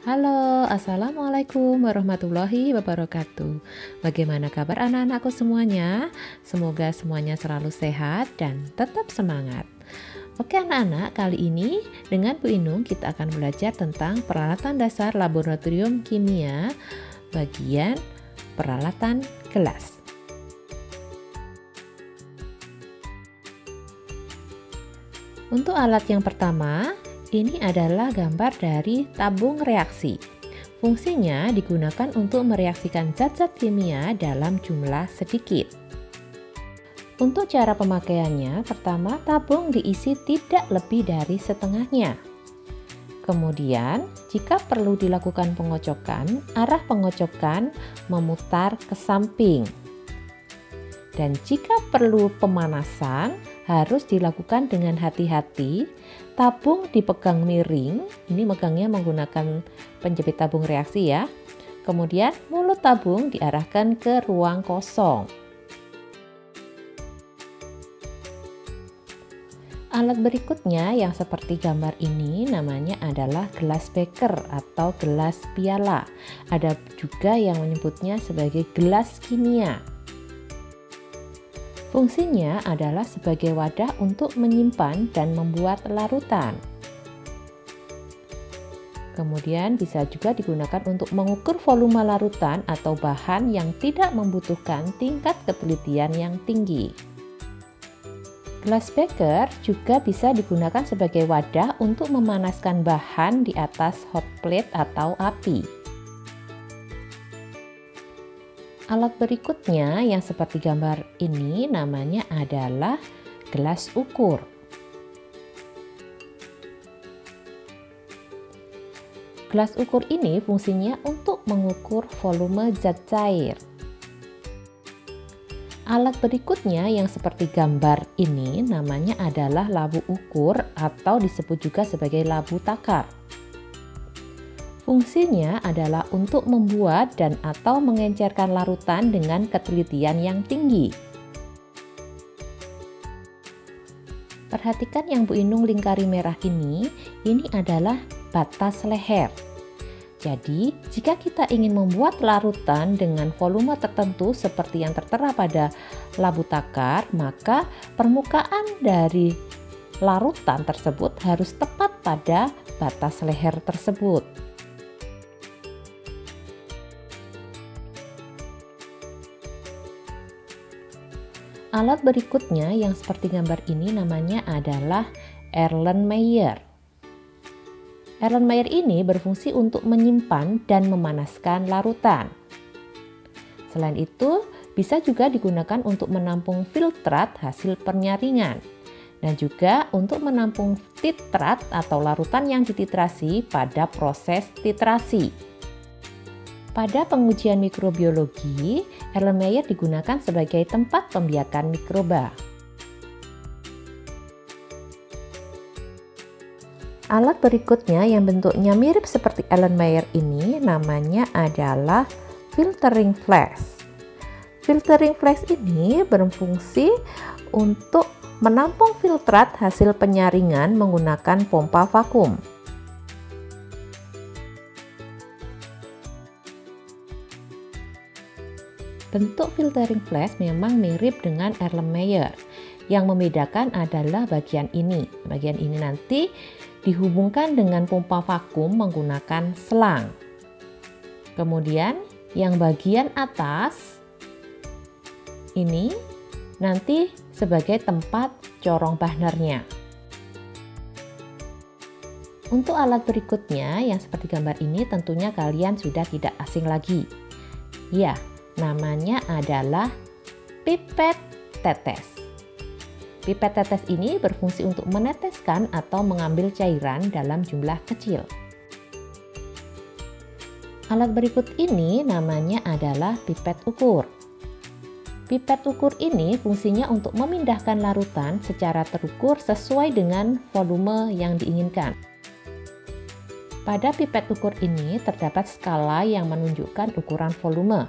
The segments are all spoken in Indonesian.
Halo, Assalamualaikum warahmatullahi wabarakatuh. Bagaimana kabar anak-anakku semuanya? Semoga semuanya selalu sehat dan tetap semangat. Oke anak-anak, kali ini dengan Bu Inung kita akan belajar tentang peralatan dasar laboratorium kimia bagian peralatan gelas. Untuk alat yang pertama, ini adalah gambar dari tabung reaksi. Fungsinya digunakan untuk mereaksikan zat-zat kimia dalam jumlah sedikit. Untuk cara pemakaiannya, pertama tabung diisi tidak lebih dari setengahnya. Kemudian, jika perlu dilakukan pengocokan, arah pengocokan memutar ke samping. Dan jika perlu pemanasan, harus dilakukan dengan hati-hati. Tabung dipegang miring, ini megangnya menggunakan penjepit tabung reaksi ya. Kemudian mulut tabung diarahkan ke ruang kosong. Alat berikutnya yang seperti gambar ini namanya adalah gelas beker atau gelas piala. Ada juga yang menyebutnya sebagai gelas kimia. Fungsinya adalah sebagai wadah untuk menyimpan dan membuat larutan. Kemudian bisa juga digunakan untuk mengukur volume larutan atau bahan yang tidak membutuhkan tingkat ketelitian yang tinggi. Gelas beker juga bisa digunakan sebagai wadah untuk memanaskan bahan di atas hot plate atau api. Alat berikutnya yang seperti gambar ini namanya adalah gelas ukur. Gelas ukur ini fungsinya untuk mengukur volume zat cair. Alat berikutnya yang seperti gambar ini namanya adalah labu ukur atau disebut juga sebagai labu takar. Fungsinya adalah untuk membuat dan atau mengencerkan larutan dengan ketelitian yang tinggi. Perhatikan yang Bu Inung lingkari merah ini adalah batas leher. Jadi, jika kita ingin membuat larutan dengan volume tertentu seperti yang tertera pada labu takar, maka permukaan dari larutan tersebut harus tepat pada batas leher tersebut. Alat berikutnya yang seperti gambar ini namanya adalah Erlenmeyer. Erlenmeyer ini berfungsi untuk menyimpan dan memanaskan larutan. Selain itu, bisa juga digunakan untuk menampung filtrat hasil penyaringan dan juga untuk menampung titrat atau larutan yang dititrasi pada proses titrasi. Pada pengujian mikrobiologi, Erlenmeyer digunakan sebagai tempat pembiakan mikroba. Alat berikutnya yang bentuknya mirip seperti Erlenmeyer ini namanya adalah filtering flask. Filtering flask ini berfungsi untuk menampung filtrat hasil penyaringan menggunakan pompa vakum. Bentuk filtering flask memang mirip dengan Erlenmeyer. Yang membedakan adalah bagian ini. Bagian ini nanti dihubungkan dengan pompa vakum menggunakan selang. Kemudian yang bagian atas ini nanti sebagai tempat corong burnernya. Untuk alat berikutnya yang seperti gambar ini tentunya kalian sudah tidak asing lagi. Ya, namanya adalah pipet tetes. Pipet tetes ini berfungsi untuk meneteskan atau mengambil cairan dalam jumlah kecil. Alat berikut ini namanya adalah pipet ukur. Pipet ukur ini fungsinya untuk memindahkan larutan secara terukur sesuai dengan volume yang diinginkan. Pada pipet ukur ini terdapat skala yang menunjukkan ukuran volume.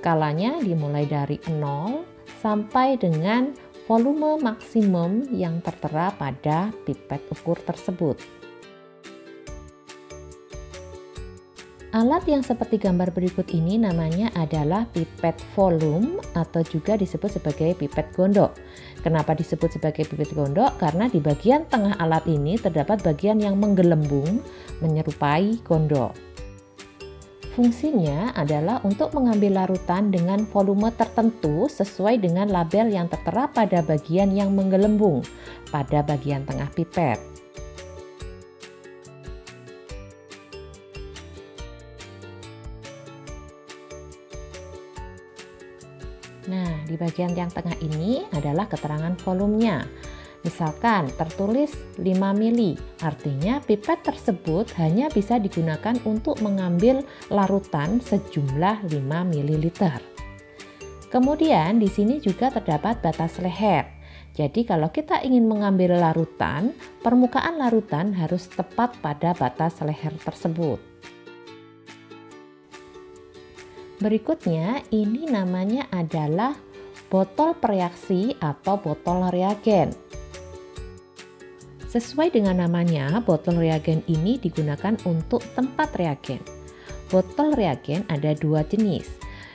Skalanya dimulai dari 0 sampai dengan volume maksimum yang tertera pada pipet ukur tersebut. Alat yang seperti gambar berikut ini namanya adalah pipet volume atau juga disebut sebagai pipet gondok. Kenapa disebut sebagai pipet gondok? Karena di bagian tengah alat ini terdapat bagian yang menggelembung menyerupai gondok. Fungsinya adalah untuk mengambil larutan dengan volume tertentu sesuai dengan label yang tertera pada bagian yang menggelembung pada bagian tengah pipet. Nah, di bagian yang tengah ini adalah keterangan volumenya. Misalkan tertulis 5 mili, artinya pipet tersebut hanya bisa digunakan untuk mengambil larutan sejumlah 5 ml. Kemudian di sini juga terdapat batas leher. Jadi kalau kita ingin mengambil larutan, permukaan larutan harus tepat pada batas leher tersebut. Berikutnya, ini namanya adalah botol pereaksi atau botol reagen. Sesuai dengan namanya, botol reagen ini digunakan untuk tempat reagen. Botol reagen ada dua jenis.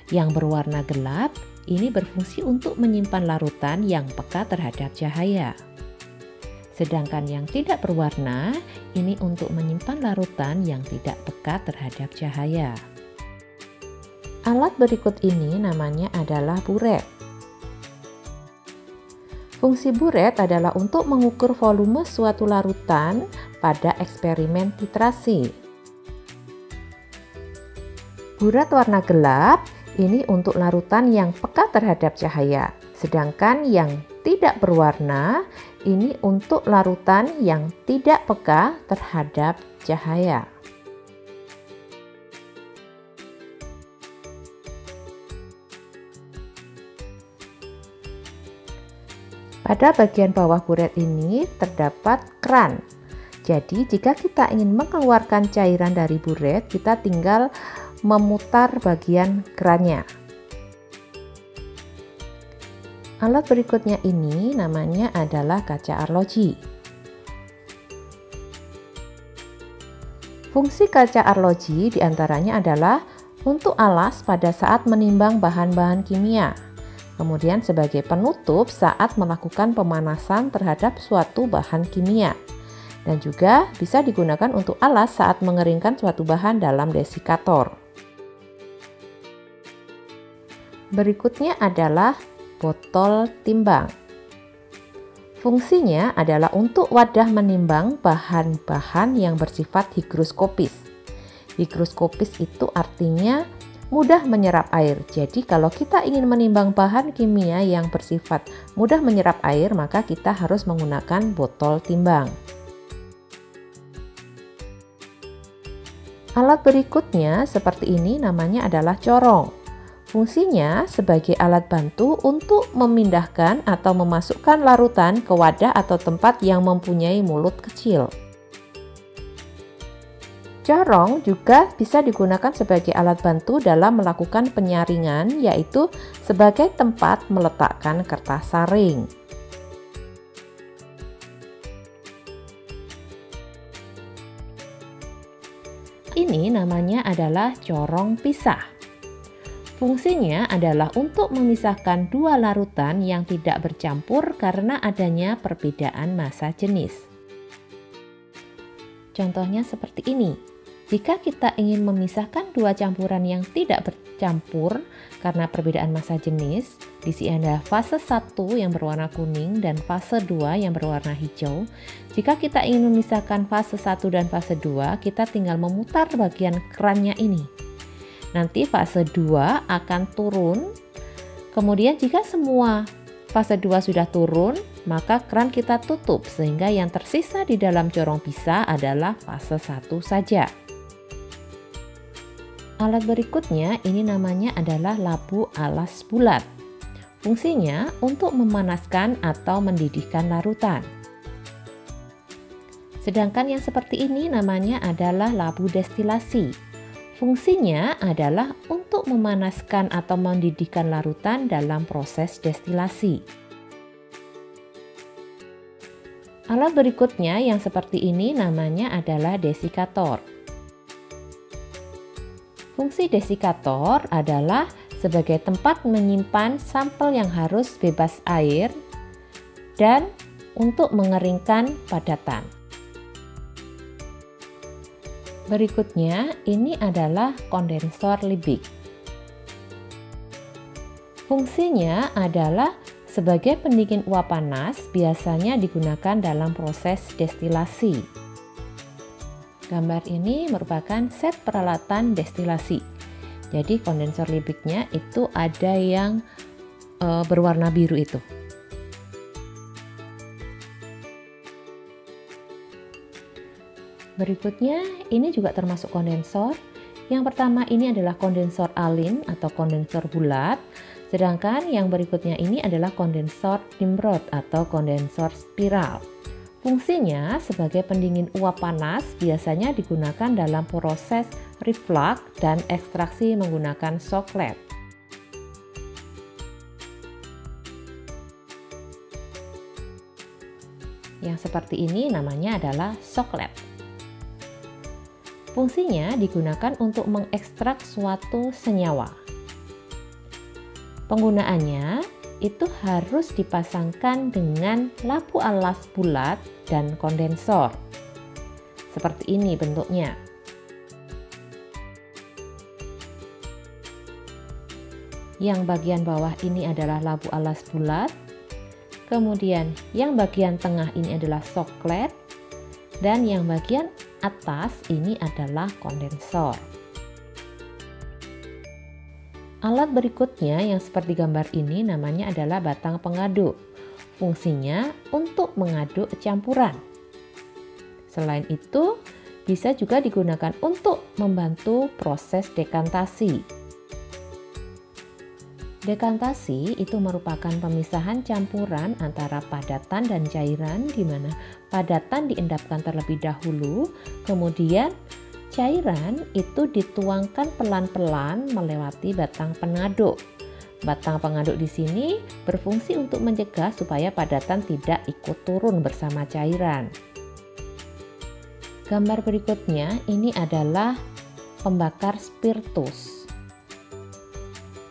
Yang berwarna gelap, ini berfungsi untuk menyimpan larutan yang peka terhadap cahaya. Sedangkan yang tidak berwarna, ini untuk menyimpan larutan yang tidak peka terhadap cahaya. Alat berikut ini namanya adalah buret. Fungsi buret adalah untuk mengukur volume suatu larutan pada eksperimen titrasi. Buret warna gelap ini untuk larutan yang peka terhadap cahaya, sedangkan yang tidak berwarna ini untuk larutan yang tidak peka terhadap cahaya. Pada bagian bawah buret ini terdapat keran. Jadi jika kita ingin mengeluarkan cairan dari buret, kita tinggal memutar bagian kerannya. Alat berikutnya ini namanya adalah kaca arloji. Fungsi kaca arloji diantaranya adalah untuk alas pada saat menimbang bahan-bahan kimia. Kemudian sebagai penutup saat melakukan pemanasan terhadap suatu bahan kimia. Dan juga bisa digunakan untuk alas saat mengeringkan suatu bahan dalam desikator. Berikutnya adalah botol timbang. Fungsinya adalah untuk wadah menimbang bahan-bahan yang bersifat higroskopis. Higroskopis itu artinya mudah menyerap air. Jadi kalau kita ingin menimbang bahan kimia yang bersifat mudah menyerap air, maka kita harus menggunakan botol timbang. Alat berikutnya seperti ini namanya adalah corong. Fungsinya sebagai alat bantu untuk memindahkan atau memasukkan larutan ke wadah atau tempat yang mempunyai mulut kecil. Corong juga bisa digunakan sebagai alat bantu dalam melakukan penyaringan, yaitu sebagai tempat meletakkan kertas saring. Ini namanya adalah corong pisah. Fungsinya adalah untuk memisahkan dua larutan yang tidak bercampur karena adanya perbedaan massa jenis. Contohnya seperti ini. Jika kita ingin memisahkan dua campuran yang tidak bercampur karena perbedaan massa jenis, di sini ada fase 1 yang berwarna kuning dan fase 2 yang berwarna hijau. Jika kita ingin memisahkan fase 1 dan fase 2, kita tinggal memutar bagian kerannya ini. Nanti fase 2 akan turun. Kemudian jika semua fase 2 sudah turun, maka keran kita tutup sehingga yang tersisa di dalam corong pisah adalah fase 1 saja. Alat berikutnya ini namanya adalah labu alas bulat. Fungsinya untuk memanaskan atau mendidihkan larutan. Sedangkan yang seperti ini namanya adalah labu destilasi. Fungsinya adalah untuk memanaskan atau mendidihkan larutan dalam proses destilasi. Alat berikutnya yang seperti ini namanya adalah desikator. Fungsi desikator adalah sebagai tempat menyimpan sampel yang harus bebas air dan untuk mengeringkan padatan. Berikutnya, ini adalah kondensor Liebig. Fungsinya adalah sebagai pendingin uap panas, biasanya digunakan dalam proses destilasi. Gambar ini merupakan set peralatan destilasi. Jadi kondensor Liebignya itu ada yang berwarna biru itu. Berikutnya, ini juga termasuk kondensor. Yang pertama ini adalah kondensor alin atau kondensor bulat, sedangkan yang berikutnya ini adalah kondensor Nimrod atau kondensor spiral. Fungsinya sebagai pendingin uap panas, biasanya digunakan dalam proses reflux dan ekstraksi menggunakan shock lab. Yang seperti ini namanya adalah shock lab. Fungsinya digunakan untuk mengekstrak suatu senyawa. Penggunaannya itu harus dipasangkan dengan lampu alas bulat dan kondensor. Seperti ini bentuknya. Yang bagian bawah ini adalah lampu alas bulat. Kemudian yang bagian tengah ini adalah soklet. Dan yang bagian atas ini adalah kondensor. Alat berikutnya yang seperti gambar ini namanya adalah batang pengaduk. Fungsinya untuk mengaduk campuran. Selain itu, bisa juga digunakan untuk membantu proses dekantasi. Dekantasi itu merupakan pemisahan campuran antara padatan dan cairan, di mana padatan diendapkan terlebih dahulu, kemudian cairan itu dituangkan pelan-pelan melewati batang pengaduk. Batang pengaduk di sini berfungsi untuk mencegah supaya padatan tidak ikut turun bersama cairan. Gambar berikutnya ini adalah pembakar spiritus.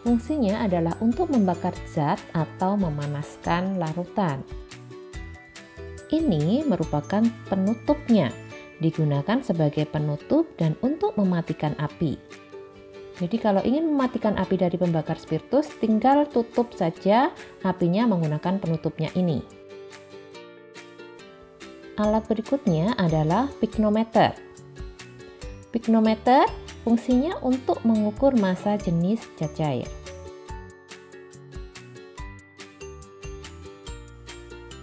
Fungsinya adalah untuk membakar zat atau memanaskan larutan. Ini merupakan penutupnya, digunakan sebagai penutup dan untuk mematikan api. Jadi kalau ingin mematikan api dari pembakar spiritus, tinggal tutup saja apinya menggunakan penutupnya ini. Alat berikutnya adalah piknometer. Piknometer fungsinya untuk mengukur massa jenis zat cair.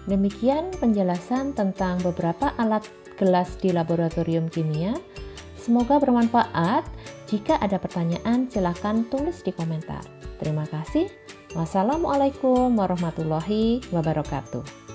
Demikian penjelasan tentang beberapa alat gelas di laboratorium kimia. Semoga bermanfaat. Jika ada pertanyaan, silakan tulis di komentar. Terima kasih. Wassalamualaikum warahmatullahi wabarakatuh.